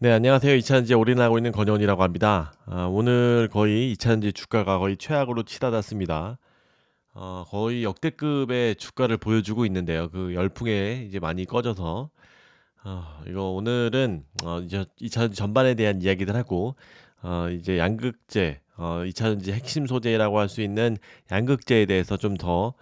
네, 안녕하세요. 이차전지에 올인하고 있는 권영훈이라고 합니다. 오늘 거의 이차전지 주가가 거의 최악으로 치닫았습니다. 거의 역대급의 주가를 보여주고 있는데요. 그 열풍에 이제 많이 꺼져서 이거 오늘은 이제 이차전지 전반에 대한 이야기들 하고 이제 양극재, 이차전지 핵심 소재라고 할 수 있는 양극재에 대해서 좀 더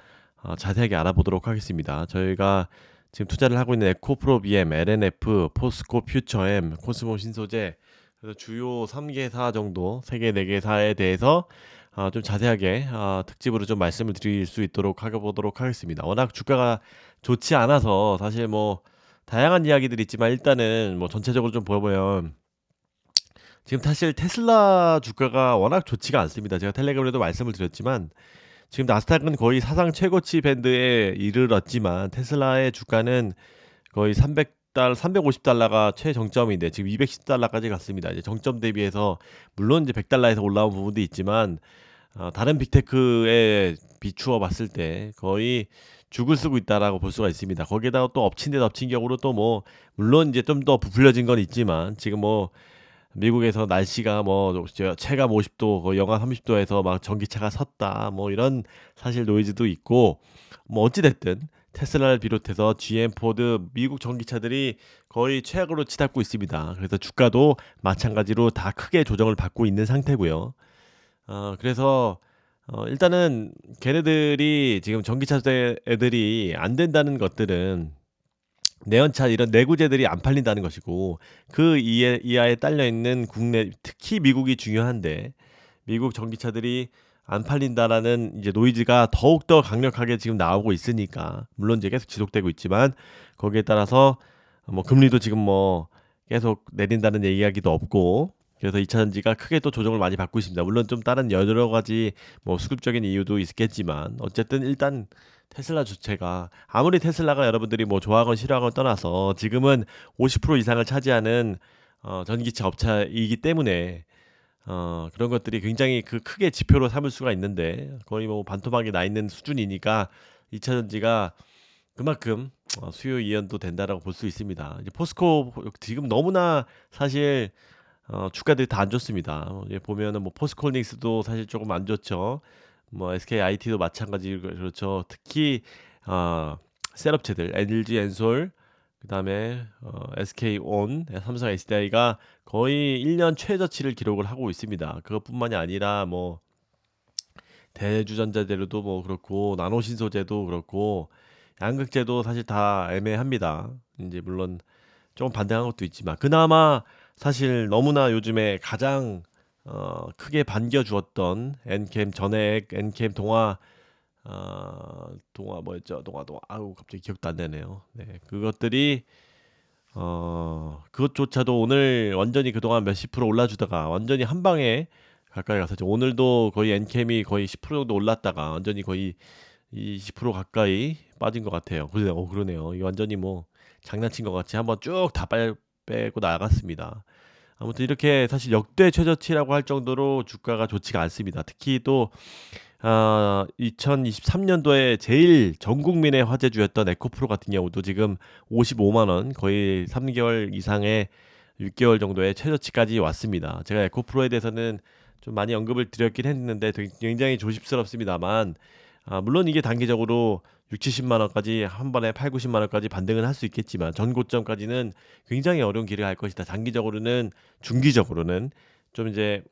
자세하게 알아보도록 하겠습니다. 저희가 지금 투자를 하고 있는 에코프로 BM, LNF, 포스코 퓨처엠, 코스모 신소재, 그래서 주요 3개사 정도, 3개, 4개사에 대해서 좀 자세하게 특집으로 좀 말씀을 드릴 수 있도록 하보도록 하겠습니다. 워낙 주가가 좋지 않아서 사실 뭐 다양한 이야기들이 있지만 일단은 뭐 전체적으로 좀 보면 지금 사실 테슬라 주가가 워낙 좋지가 않습니다. 제가 텔레그램에도 말씀을 드렸지만 지금 나스닥은 거의 사상 최고치 밴드에 이르렀지만 테슬라의 주가는 거의 350달러가 최정점인데 지금 210달러까지 갔습니다. 이제 정점 대비해서 물론 이제 100달러에서 올라온 부분도 있지만 다른 빅테크에 비추어 봤을 때 거의 죽을 쓰고 있다라고 볼 수가 있습니다. 거기에다가 또 엎친 데 덮친 격으로 또 뭐 물론 이제 좀 더 부풀려진 건 있지만 지금 뭐 미국에서 날씨가 뭐 체감 50도 거의 영하 30도에서 막 전기차가 섰다 뭐 이런 사실 노이즈도 있고 뭐 어찌 됐든 테슬라를 비롯해서 GM, 포드, 미국 전기차들이 거의 최악으로 치닫고 있습니다. 그래서 주가도 마찬가지로 다 크게 조정을 받고 있는 상태고요. 그래서 일단은 걔네들이 지금 전기차 애들이 안 된다는 것들은 내연차 이런 내구재들이 안 팔린다는 것이고 그 이하에 딸려 있는 국내 특히 미국이 중요한데 미국 전기차들이 안 팔린다라는 이제 노이즈가 더욱더 강력하게 지금 나오고 있으니까 물론 이제 계속 지속되고 있지만 거기에 따라서 뭐 금리도 지금 뭐 계속 내린다는 이야기도 없고 그래서 2차 전지가 크게 또 조정을 많이 받고 있습니다. 물론 좀 다른 여러 가지 뭐 수급적인 이유도 있겠지만 어쨌든 일단 테슬라 주체가 아무리 테슬라가 여러분들이 뭐 좋아하건 싫어하건 떠나서 지금은 50% 이상을 차지하는 전기차 업체이기 때문에 그런 것들이 굉장히 그 크게 지표로 삼을 수가 있는데 거의 뭐 반토막이 나 있는 수준이니까 2차 전지가 그만큼 수요 이연도 된다라고 볼 수 있습니다. 이제 포스코 지금 너무나 사실 주가들이 다 안 좋습니다. 보면은 뭐 포스코홀딩스도 사실 조금 안 좋죠. 뭐 SKIT도 마찬가지 그렇죠. 특히 어, 셋업체들 LG 엔솔 그다음에 SK온, 삼성 SDI가 거의 1년 최저치를 기록을 하고 있습니다. 그것뿐만이 아니라 뭐 대주전자재료도 뭐 그렇고 나노신소재도 그렇고 양극재도 사실 다 애매합니다. 이제 물론 조금 반등한 것도 있지만 그나마 사실 너무나 요즘에 가장 크게 반겨 주었던 엔캠 전액 엔캠 동화 뭐였죠? 동화 아우 갑자기 기억도 안 나네요. 네, 그것들이 그것조차도 오늘 완전히 그동안 몇십 프로 올라주다가 완전히 한 방에 가까이 가서 오늘도 거의 엔캠이 거의 10% 정도 올랐다가 완전히 거의 20% 가까이 빠진 것 같아요. 그러네요. 그러네요. 이 완전히 뭐 장난친 것 같이 한번 쭉 다 빼고 나갔습니다. 아무튼 이렇게 사실 역대 최저치라고 할 정도로 주가가 좋지가 않습니다. 특히 또 2023년도에 제일 전 국민의 화제주였던 에코프로 같은 경우도 지금 55만 원, 거의 3개월 이상의 6개월 정도의 최저치까지 왔습니다. 제가 에코프로에 대해서는 좀 많이 언급을 드렸긴 했는데 굉장히 조심스럽습니다만 물론 이게 단기적으로 6, 70만 원까지 한 번에 8, 90만 원까지 반등은 할 수 있겠지만 전 고점까지는 굉장히 어려운 길을 갈 것이다. 장기적으로는 중기적으로는 좀 이제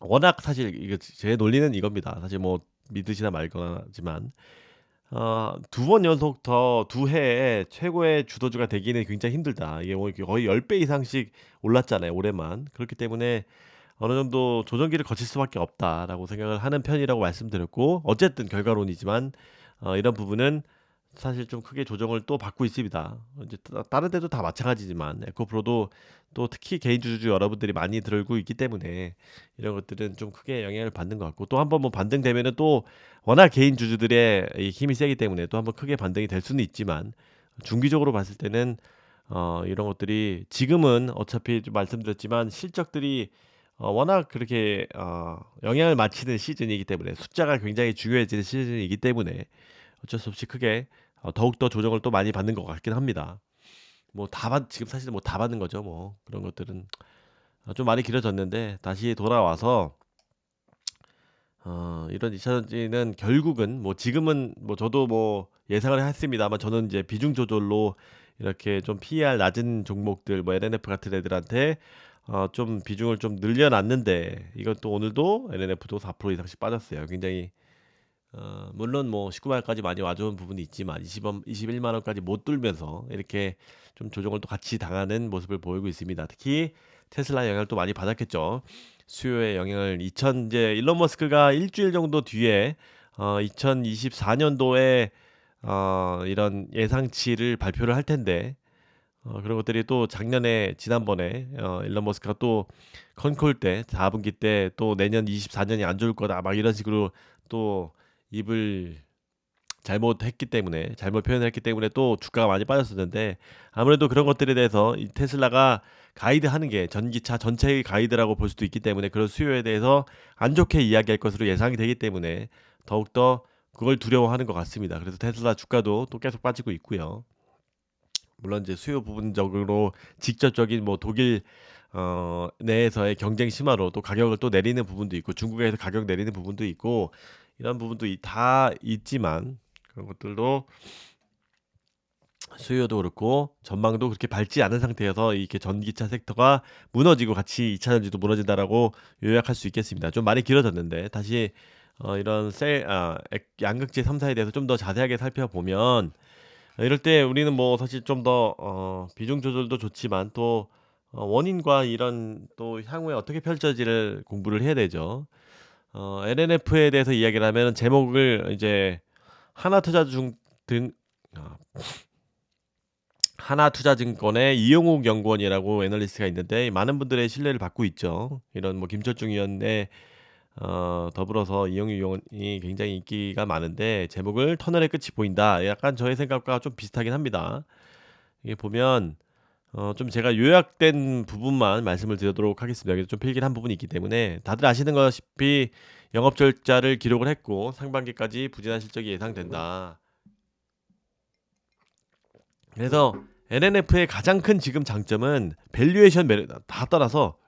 워낙 사실 이거 제 논리는 이겁니다. 사실 뭐 믿으시나 말거나지만 두 번 연속 더 두 해에 최고의 주도주가 되기는 굉장히 힘들다. 이게 뭐 거의 10배 이상씩 올랐잖아요, 올해만. 그렇기 때문에 어느 정도 조정기를 거칠 수밖에 없다라고 생각을 하는 편이라고 말씀드렸고 어쨌든 결과론이지만 이런 부분은 사실 좀 크게 조정을 또 받고 있습니다. 이제 다른 데도 다 마찬가지지만 에코프로도 또 특히 개인 주주 여러분들이 많이 들고 있기 때문에 이런 것들은 좀 크게 영향을 받는 것 같고 또 한번 뭐 반등되면은 또 워낙 개인 주주들의 이 힘이 세기 때문에 또 한번 크게 반등이 될 수는 있지만 중기적으로 봤을 때는 이런 것들이 지금은 어차피 좀 말씀드렸지만 실적들이 워낙 그렇게 영향을 미치는 시즌이기 때문에 숫자가 굉장히 중요해지는 시즌이기 때문에 어쩔 수 없이 크게 더욱더 조정을 또 많이 받는 것 같긴 합니다. 뭐 다 받 지금 사실 뭐 다 받는 거죠 뭐. 그런 것들은 좀 많이 길어졌는데 다시 돌아와서 이런 2차 전지는 결국은 뭐 지금은 뭐 저도 뭐 예상을 했습니다만, 저는 이제 비중 조절로 이렇게 좀 PER 낮은 종목들 뭐 LNF 같은 애들한테 좀 비중을 좀 늘려 놨는데, 이건 또 오늘도 LNF도 4% 이상씩 빠졌어요. 굉장히 물론 뭐 19만 원까지 많이 와줘온 부분이 있지만 21만 원까지 못 뚫면서 이렇게 좀 조정을 또 같이 당하는 모습을 보이고 있습니다. 특히 테슬라 영향을 또 많이 받았겠죠. 수요의 영향을 이제 일론 머스크가 일주일 정도 뒤에 2024년도에 이런 예상치를 발표를 할 텐데, 그런 것들이 또 작년에 지난번에 일론 머스크가 또 컨콜 때 4분기 때 또 내년 24년이 안 좋을 거다 막 이런 식으로 또 입을 잘못했기 때문에, 잘못 표현을 했기 때문에 또 주가가 많이 빠졌었는데, 아무래도 그런 것들에 대해서 이 테슬라가 가이드하는 게 전기차 전체의 가이드라고 볼 수도 있기 때문에, 그런 수요에 대해서 안 좋게 이야기할 것으로 예상이 되기 때문에 더욱더 그걸 두려워하는 것 같습니다. 그래서 테슬라 주가도 또 계속 빠지고 있고요. 물론 이제 수요 부분적으로 직접적인 뭐 독일 내에서의 경쟁 심화로 또 가격을 또 내리는 부분도 있고, 중국에서 가격 내리는 부분도 있고, 이런 부분도 다 있지만, 그런 것들도 수요도 그렇고 전망도 그렇게 밝지 않은 상태여서 이렇게 전기차 섹터가 무너지고 같이 2차 전지도 무너진다라고 요약할 수 있겠습니다. 좀 많이 길어졌는데 다시 이런 양극재 3사에 대해서 좀 더 자세하게 살펴보면, 이럴 때 우리는 뭐 사실 좀 더 비중 조절도 좋지만 또 원인과 이런 또 향후에 어떻게 펼쳐질을 공부를 해야 되죠. LNF에 대해서 이야기를 하면 제목을 이제 하나투자중 등 어, 하나투자증권의 이용욱 연구원이라고 애널리스트가 있는데 많은 분들의 신뢰를 받고 있죠. 이런 뭐 김철중 위원의 더불어서 이용욱 의원이 굉장히 인기가 많은데, 제목을 터널의 끝이 보인다. 약간 저의 생각과 좀 비슷하긴 합니다. 이게 보면 좀 제가 요약된 부분만 말씀을 드리도록 하겠습니다. 여기서 좀 필기한 부분이 있기 때문에 다들 아시는 것이피 영업 절자를 기록을 했고 상반기까지 부진한 실적이 예상된다. 그래서 LNF의 가장 큰 지금 장점은 밸류에이션 매력 다 떠나서,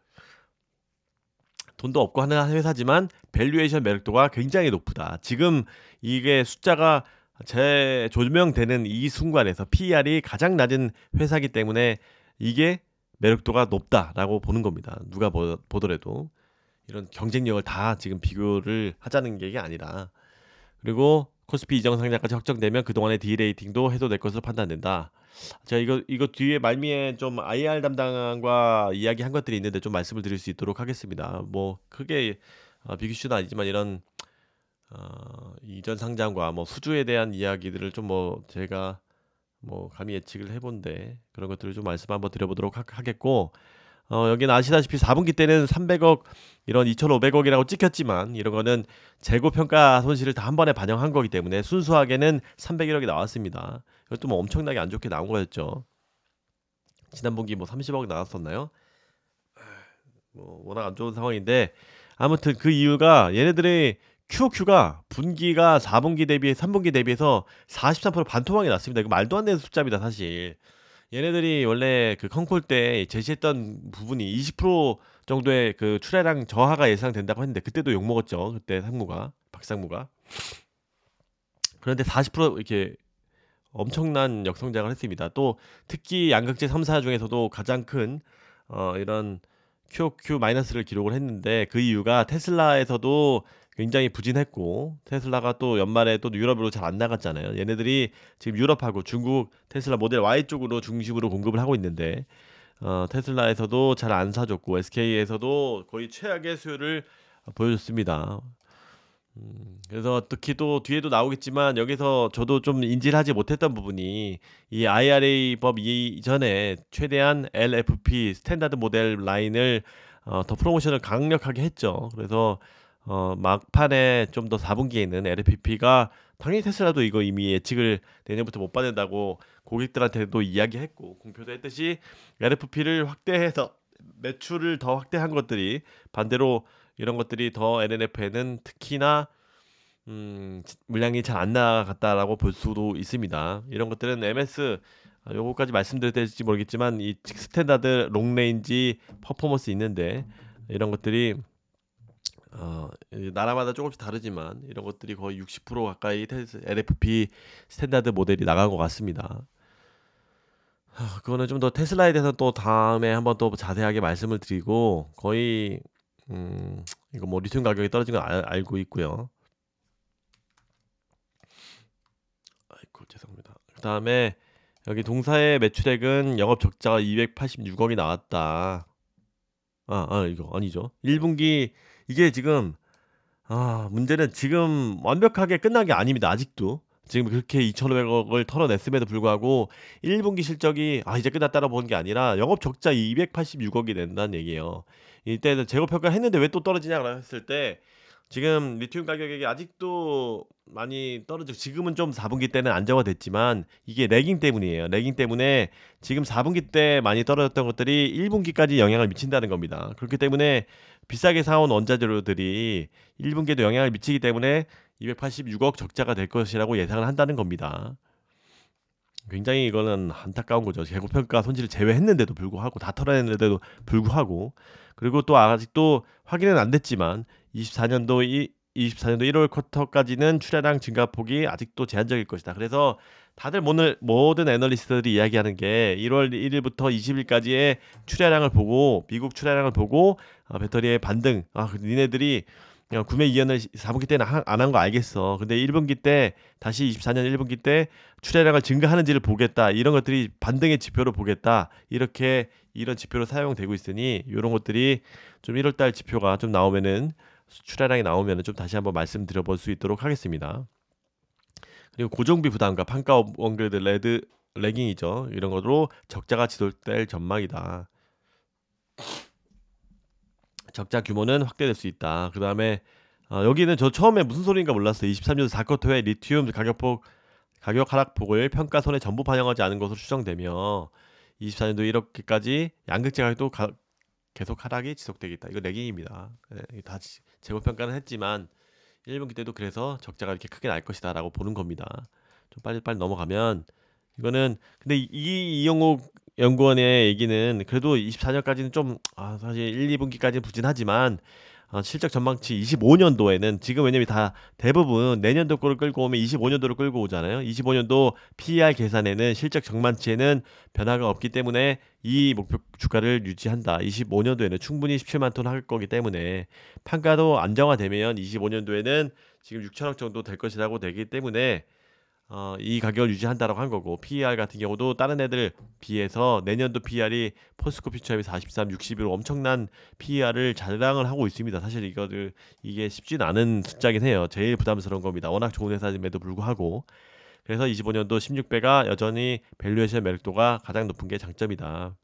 돈도 없고 하는 회사지만 밸류에이션 매력도가 굉장히 높다. 지금 이게 숫자가 재조명되는 이 순간에서 PER이 가장 낮은 회사이기 때문에 이게 매력도가 높다라고 보는 겁니다. 누가 보더라도 이런 경쟁력을 다 지금 비교를 하자는 게 아니라. 그리고 코스피 이정 상장까지 확정되면 그동안의 디레이팅도 해소될 것으로 판단된다. 제가 이거 뒤에 말미에 좀 IR 담당과 이야기한 것들이 있는데 좀 말씀을 드릴 수 있도록 하겠습니다. 뭐 크게 비교슈는 아니지만 이런 이전 상장과 뭐 수주에 대한 이야기들을 좀 뭐 제가 뭐 감히 예측을 해본데, 그런 것들을 좀 말씀 한번 드려보도록 하겠고, 여기는 아시다시피 4분기 때는 300억 이런 2,500억이라고 찍혔지만, 이런 거는 재고 평가 손실을 다 한 번에 반영한 거기 때문에 순수하게는 301억이 나왔습니다. 이것도 뭐 엄청나게 안 좋게 나온 거였죠. 지난 분기 뭐 30억 나왔었나요? 뭐 워낙 안 좋은 상황인데, 아무튼 그 이유가 얘네들의 QOQ가 분기가 4분기 대비 3분기 대비해서 43% 반토막이 났습니다. 이거 말도 안 되는 숫자입니다, 사실. 얘네들이 원래 그 컨콜 때 제시했던 부분이 20% 정도의 그 출하량 저하가 예상된다고 했는데, 그때도 욕 먹었죠. 그때 박상무가. 그런데 40% 이렇게 엄청난 역성장을 했습니다. 또 특히 양극재 3사 중에서도 가장 큰 이런 QOQ 마이너스를 기록을 했는데, 그 이유가 테슬라에서도 굉장히 부진했고, 테슬라가 또 연말에 또 유럽으로 잘 안 나갔잖아요. 얘네들이 지금 유럽하고 중국 테슬라 모델 Y 쪽으로 중심으로 공급을 하고 있는데, 테슬라에서도 잘 안 사줬고 SK에서도 거의 최악의 수요를 보여줬습니다. 그래서 특히 또 뒤에도 나오겠지만, 여기서 저도 좀 인지를 하지 못했던 부분이, 이 IRA 법 이전에 최대한 LFP 스탠다드 모델 라인을 더 프로모션을 강력하게 했죠. 그래서 막판에 좀 더 4분기에는 LFP가 당연히 테슬라도 이거 이미 예측을 내년부터 못 받는다고 고객들한테도 이야기했고 공표도 했듯이, LFP를 확대해서 매출을 더 확대한 것들이 반대로 이런 것들이 더 LNF에는 특히나 물량이 잘 안 나갔다라고 볼 수도 있습니다. 이런 것들은 MS 요거까지 말씀드려도 될지 모르겠지만 이 스탠다드, 롱레인지, 퍼포먼스 있는데 이런 것들이 나라마다 조금씩 다르지만 이런 것들이 거의 60% 가까이 LFP 스탠다드 모델이 나간 것 같습니다. 그거는 좀 더 테슬라에 대해서 또 다음에 한번 또 자세하게 말씀을 드리고 거의 이거 뭐 리튬 가격이 떨어진 건 알고 있고요. 아이고 죄송합니다. 그다음에 여기 동사의 매출액은 영업 적자가 286억이 나왔다. 이거 아니죠. 1분기 이게 지금 문제는 지금 완벽하게 끝난 게 아닙니다. 아직도. 지금 그렇게 2,500억을 털어냈음에도 불구하고 1분기 실적이 이제 끝났다라고 보는 게 아니라 영업 적자 286억이 낸다는 얘기예요. 이때는 재고 평가했는데 왜 또 떨어지냐고 했을 때 지금 리튬 가격이 아직도 많이 떨어지고 지금은 좀 4분기 때는 안정화됐지만 이게 레깅 때문이에요. 레깅 때문에 지금 4분기 때 많이 떨어졌던 것들이 1분기까지 영향을 미친다는 겁니다. 그렇기 때문에 비싸게 사온 원자재료들이 1분기에도 영향을 미치기 때문에 286억 적자가 될 것이라고 예상을 한다는 겁니다. 굉장히 이거는 안타까운 거죠. 재고평가 손실을 제외했는데도 불구하고 다 털어냈는데도 불구하고 그리고 또 아직도 확인은 안 됐지만 24년도 1월 쿼터까지는 출하량 증가폭이 아직도 제한적일 것이다. 그래서 다들 모든 애널리스트들이 이야기하는 게 1월 1일부터 20일까지의 출하량을 보고 미국 출하량을 보고 배터리의 반등 니네들이 구매 이연을 4분기 때는 안 한 거 알겠어. 근데 1분기 때 다시 24년 1분기 때 출하량을 증가하는지를 보겠다. 이런 것들이 반등의 지표로 보겠다. 이런 지표로 사용되고 있으니 이런 것들이 좀 1월 달 지표가 좀 나오면은 출하량이 나오면은 좀 다시 한번 말씀드려 볼 수 있도록 하겠습니다. 그리고 고정비 부담과 판가 업그레이드 레깅이죠. 이런 것으로 적자가 지속될 전망이다. 적자 규모는 확대될 수 있다. 그 다음에 여기는 저 처음에 무슨 소리인가 몰랐어요. 23년 4쿼터에 리튬 가격 하락폭을 평가손에 전부 반영하지 않은 것으로 추정되며 24년도 1월까지 양극재 가격도 계속 하락이 지속되겠다. 이거 레깅입니다. 다 재고 평가는 했지만 1분기 때도 그래서 적자가 이렇게 크게 날 것이다라고 보는 겁니다. 좀 빨리 넘어가면 이거는 근데 이영옥 연구원의 얘기는 그래도 24년까지는 좀 사실 1, 2분기까지는 부진하지만 실적 전망치 25년도에는 지금 왜냐면 다 대부분 내년도 거를 끌고 오면 25년도로 끌고 오잖아요. 25년도 PER 계산에는 실적 전망치에는 변화가 없기 때문에 이 목표 주가를 유지한다. 25년도에는 충분히 17만 톤 할 거기 때문에 판가도 안정화되면 25년도에는 지금 6천억 정도 될 것이라고 되기 때문에 이 가격을 유지한다라고 한 거고 PER 같은 경우도 다른 애들 비해서 내년도 PER이 포스코 퓨처엠이 43, 61로 엄청난 PER을 자랑을 하고 있습니다. 사실 이게 쉽지는 않은 숫자긴 해요. 제일 부담스러운 겁니다. 워낙 좋은 회사임에도 불구하고 그래서 25년도 16배가 여전히 밸류에이션 매력도가 가장 높은 게 장점이다.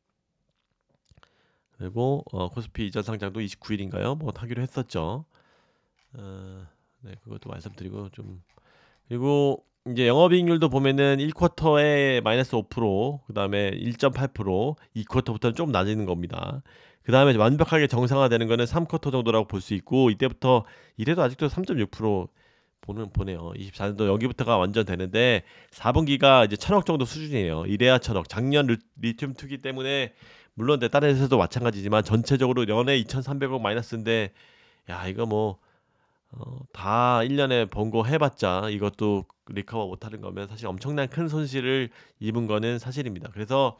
그리고 코스피 이전 상장도 29일인가요? 뭐 하기로 했었죠. 네, 그것도 말씀드리고 좀 그리고 이제 영업이익률도 보면은 1쿼터에 마이너스 5%, 그다음에 1.8%, 2쿼터부터는 좀 낮아지는 겁니다. 그다음에 완벽하게 정상화되는 거는 3쿼터 정도라고 볼 수 있고 이때부터 이래도 아직도 3.6% 보네요. 24년도 여기부터가 완전 되는데 4분기가 이제 1,000억 정도 수준이에요. 이래야 1,000억. 작년 리튬 투기 때문에 물론 다른 회사도 마찬가지지만 전체적으로 연에 2,300억 마이너스인데 야 이거 뭐 다 1년에 번 거 해봤자 이것도 리커버 못하는 거면 사실 엄청난 큰 손실을 입은 거는 사실입니다. 그래서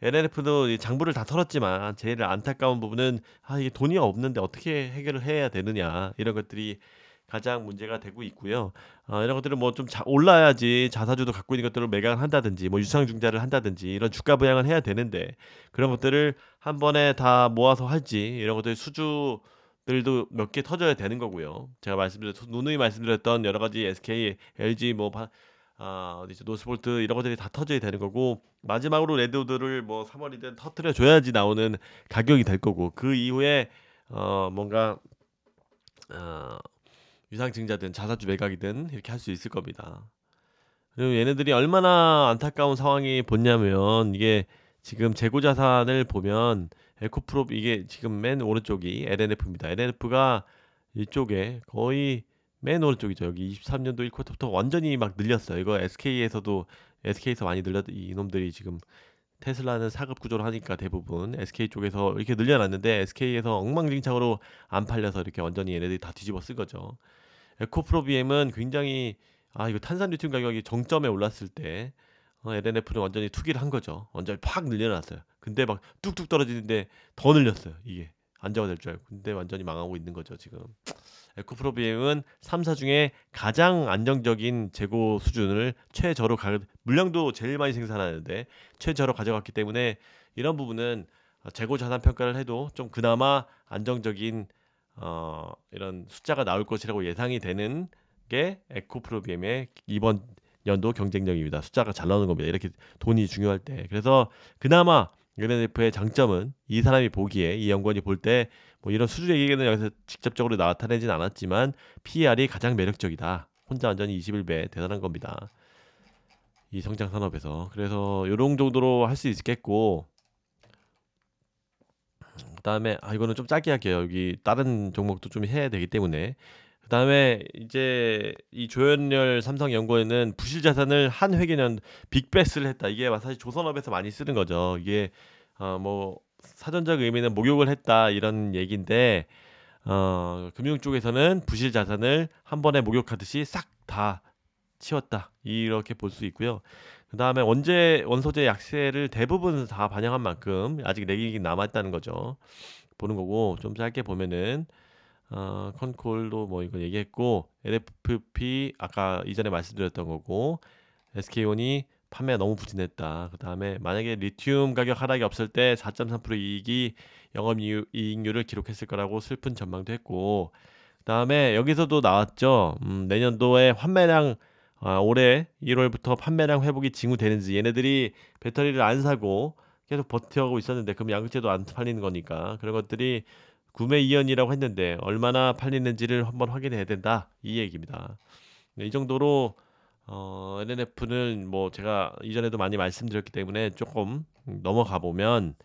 LNF도 장부를 다 털었지만 제일 안타까운 부분은 이게 돈이 없는데 어떻게 해결을 해야 되느냐 이런 것들이 가장 문제가 되고 있고요. 이런 것들은 뭐 좀 올라야지 자사주도 갖고 있는 것들을 매각을 한다든지 뭐 유상증자를 한다든지 이런 주가 부양을 해야 되는데 그런 것들을 한 번에 다 모아서 할지 이런 것들 수주들도 몇 개 터져야 되는 거고요. 제가 누누이 말씀드렸던 여러 가지 SK, LG 어디죠 노스볼트 이런 것들이 다 터져야 되는 거고 마지막으로 레드우드를 뭐 3월이든 터트려 줘야지 나오는 가격이 될 거고 그 이후에 뭔가 어, 유상증자든 자사주 매각이든 이렇게 할 수 있을 겁니다. 그리고 얘네들이 얼마나 안타까운 상황이 붙냐면 이게 지금 재고 자산을 보면 에코프로 이게 지금 맨 오른쪽이 LNF입니다. LNF가 이쪽에 거의 맨 오른쪽이죠. 여기 23년도 1쿼터부터 완전히 막 늘렸어요. 이거 SK에서도 SK에서 많이 늘려 이놈들이 지금 테슬라는 사급 구조를 하니까 대부분 SK 쪽에서 이렇게 늘려놨는데 SK에서 엉망진창으로 안 팔려서 이렇게 완전히 얘네들이 다 뒤집어 쓴 거죠. 에코프로 BM은 굉장히 이거 탄산 리튬 가격이 정점에 올랐을 때 LNF는 완전히 투기를 한 거죠. 완전히 팍 늘려놨어요. 근데 막 뚝뚝 떨어지는데 더 늘렸어요. 이게 안정화될 줄 알고. 근데 완전히 망하고 있는 거죠 지금. 에코프로 BM은 3사 중에 가장 안정적인 재고 수준을 최저로 물량도 제일 많이 생산하는데 최저로 가져갔기 때문에 이런 부분은 재고 자산 평가를 해도 좀 그나마 안정적인 이런 숫자가 나올 것이라고 예상이 되는 게 에코프로 BM의 이번 연도 경쟁력입니다. 숫자가 잘 나오는 겁니다. 이렇게 돈이 중요할 때. 그래서 그나마 LNF의 장점은 이 사람이 보기에 이 연구원이 볼 때 뭐 이런 수주의 얘기는 여기서 직접적으로 나타내진 않았지만 PER이 가장 매력적이다. 혼자 완전히 21배 대단한 겁니다. 이 성장 산업에서. 그래서 요런 정도로 할 수 있겠고 그다음에 이거는 좀 짧게 할게요. 여기 다른 종목도 좀 해야 되기 때문에. 그다음에 이제 이 조현렬 삼성연구원은 부실 자산을 한 회계년 빅베스를 했다. 이게 사실 조선업에서 많이 쓰는 거죠. 이게 뭐 사전적 의미는 목욕을 했다 이런 얘기인데 금융 쪽에서는 부실 자산을 한 번에 목욕하듯이 싹 다 치웠다 이렇게 볼 수 있고요. 그다음에 원소재 약세를 대부분 다 반영한 만큼 아직 내기긴 남아있다는 거죠. 보는 거고 좀 짧게 보면은 컨콜도 뭐 이거 얘기했고 LFP 아까 이전에 말씀드렸던 거고 SK온이 판매가 너무 부진했다. 그다음에 만약에 리튬 가격 하락이 없을 때 4.3% 이익이 이익률을 기록했을 거라고 슬픈 전망도 했고 그다음에 여기서도 나왔죠. 내년도에 판매량 올해 1월부터 판매량 회복이 징후되는지 얘네들이 배터리를 안 사고 계속 버텨오고 있었는데 그럼 양극재도 안 팔리는 거니까 그런 것들이 구매 이연이라고 했는데 얼마나 팔리는지를 한번 확인해야 된다 이 얘기입니다. 네, 이 정도로 LNF는 뭐 제가 이전에도 많이 말씀드렸기 때문에 조금 넘어가 보면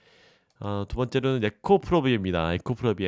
두 번째로는 에코프로비입니다. 에코프로비